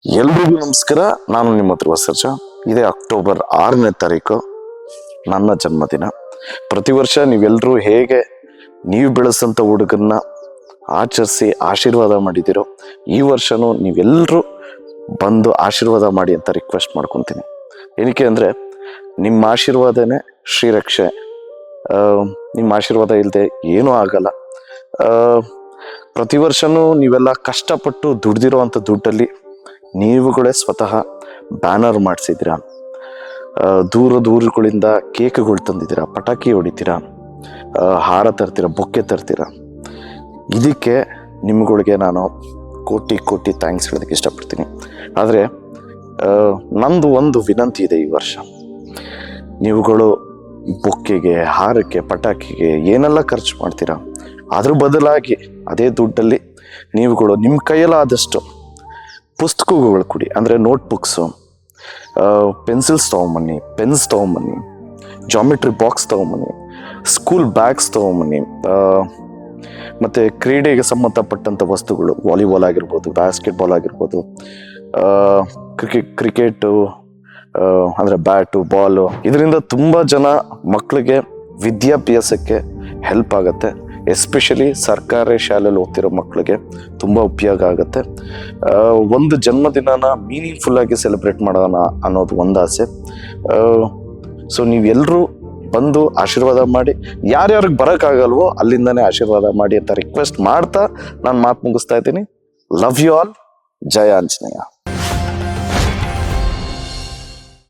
ಎಲ್ರಿಗೂ ನಮಸ್ಕಾರ. ನಾನು ನಿಮ್ಮ ಹತ್ರ ಸರ್ಜ. ಇದೇ ಅಕ್ಟೋಬರ್ 6ನೇ ತಾರೀಕು ನನ್ನ ಜನ್ಮದಿನ. ಪ್ರತಿ ವರ್ಷ ನೀವೆಲ್ಲರೂ ಹೇಗೆ ನೀವು ಬೆಳೆಸಂತ ಹುಡುಗನ್ನ ಆಚರಿಸಿ ಆಶೀರ್ವಾದ ಮಾಡಿದ್ದೀರೋ, ಈ ವರ್ಷನೂ ನೀವೆಲ್ಲರೂ ಬಂದು ಆಶೀರ್ವಾದ ಮಾಡಿ ಅಂತ ರಿಕ್ವೆಸ್ಟ್ ಮಾಡ್ಕೊತೀನಿ. ಏನಕ್ಕೆ ಅಂದರೆ ನಿಮ್ಮ ಆಶೀರ್ವಾದನೇ ಶ್ರೀರಕ್ಷೆ. ನಿಮ್ಮ ಆಶೀರ್ವಾದ ಇಲ್ಲದೆ ಏನೂ ಆಗಲ್ಲ. ಪ್ರತಿ ವರ್ಷನೂ ನೀವೆಲ್ಲ ಕಷ್ಟಪಟ್ಟು ದುಡ್ದಿರೋ ಅಂಥ ದುಡ್ಡಲ್ಲಿ ನೀವುಗಳೇ ಸ್ವತಃ ಬ್ಯಾನರ್ ಮಾಡಿಸಿದ್ದೀರಾ, ದೂರಗಳಿಂದ ಕೇಕ್ಗಳು ತಂದಿದ್ದೀರಾ, ಪಟಾಕಿ ಹೊಡಿತೀರಾ, ಹಾರ ತರ್ತೀರಾ, ಬೊಕ್ಕೆ ತರ್ತೀರಾ. ಇದಕ್ಕೆ ನಿಮ್ಗಳಿಗೆ ನಾನು ಕೋಟಿ ಕೋಟಿ ಥ್ಯಾಂಕ್ಸ್ ಹೇಳೋದಕ್ಕೆ ಇಷ್ಟಪಡ್ತೀನಿ. ಆದರೆ ನಂದು ಒಂದು ವಿನಂತಿ ಇದೆ. ಈ ವರ್ಷ ನೀವುಗಳು ಬೊಕ್ಕೆಗೆ, ಹಾರಕ್ಕೆ, ಪಟಾಕಿಗೆ ಏನೆಲ್ಲ ಖರ್ಚು ಮಾಡ್ತೀರಾ, ಅದ್ರ ಬದಲಾಗಿ ಅದೇ ದುಡ್ಡಲ್ಲಿ ನೀವುಗಳು ನಿಮ್ಮ ಕೈಯಲ್ಲಾದಷ್ಟು ಪುಸ್ತಕಗಳು ಕೊಡಿ. ಅಂದರೆ ನೋಟ್ಬುಕ್ಸು, ಪೆನ್ಸಿಲ್ಸ್ ತೊಗೊಂಬನ್ನಿ, ಪೆನ್ಸ್ ತೊಗೊಂಬನ್ನಿ, ಜಾಮಿಟ್ರಿ ಬಾಕ್ಸ್ ತೊಗೊಂಬನ್ನಿ, ಸ್ಕೂಲ್ ಬ್ಯಾಗ್ಸ್ ತೊಗೊಂಬನ್ನಿ, ಮತ್ತು ಕ್ರೀಡೆಗೆ ಸಂಬಂಧಪಟ್ಟಂಥ ವಸ್ತುಗಳು, ವಾಲಿಬಾಲ್ ಆಗಿರ್ಬೋದು, ಬಾಸ್ಕೆಟ್ಬಾಲ್ ಆಗಿರ್ಬೋದು, ಕ್ರಿಕೆಟು ಅಂದರೆ ಬ್ಯಾಟು, ಬಾಲು. ಇದರಿಂದ ತುಂಬ ಜನ ಮಕ್ಕಳಿಗೆ ವಿದ್ಯಾಭ್ಯಾಸಕ್ಕೆ ಹೆಲ್ಪ್ ಆಗುತ್ತೆ. ಎಸ್ಪೆಷಲಿ ಸರ್ಕಾರಿ ಶಾಲೆಯಲ್ಲಿ ಓದ್ತಿರೋ ಮಕ್ಕಳಿಗೆ ತುಂಬ ಉಪಯೋಗ ಆಗುತ್ತೆ. ಒಂದು ಜನ್ಮದಿನನ ಮೀನಿಂಗ್ಫುಲ್ಲಾಗಿ ಸೆಲೆಬ್ರೇಟ್ ಮಾಡೋಣ ಅನ್ನೋದು ಒಂದು ಆಸೆ. ಸೊ ನೀವೆಲ್ಲರೂ ಬಂದು ಆಶೀರ್ವಾದ ಮಾಡಿ, ಯಾರ್ಯಾರಿಗೆ ಬರೋಕ್ಕಾಗಲ್ವೋ ಅಲ್ಲಿಂದನೇ ಆಶೀರ್ವಾದ ಮಾಡಿ ಅಂತ ರಿಕ್ವೆಸ್ಟ್ ಮಾಡ್ತಾ ನಾನು ಮಾತು ಮುಗಿಸ್ತಾ ಇದ್ದೀನಿ. Love you all. ಜಯ ಆಂಜನೇಯ.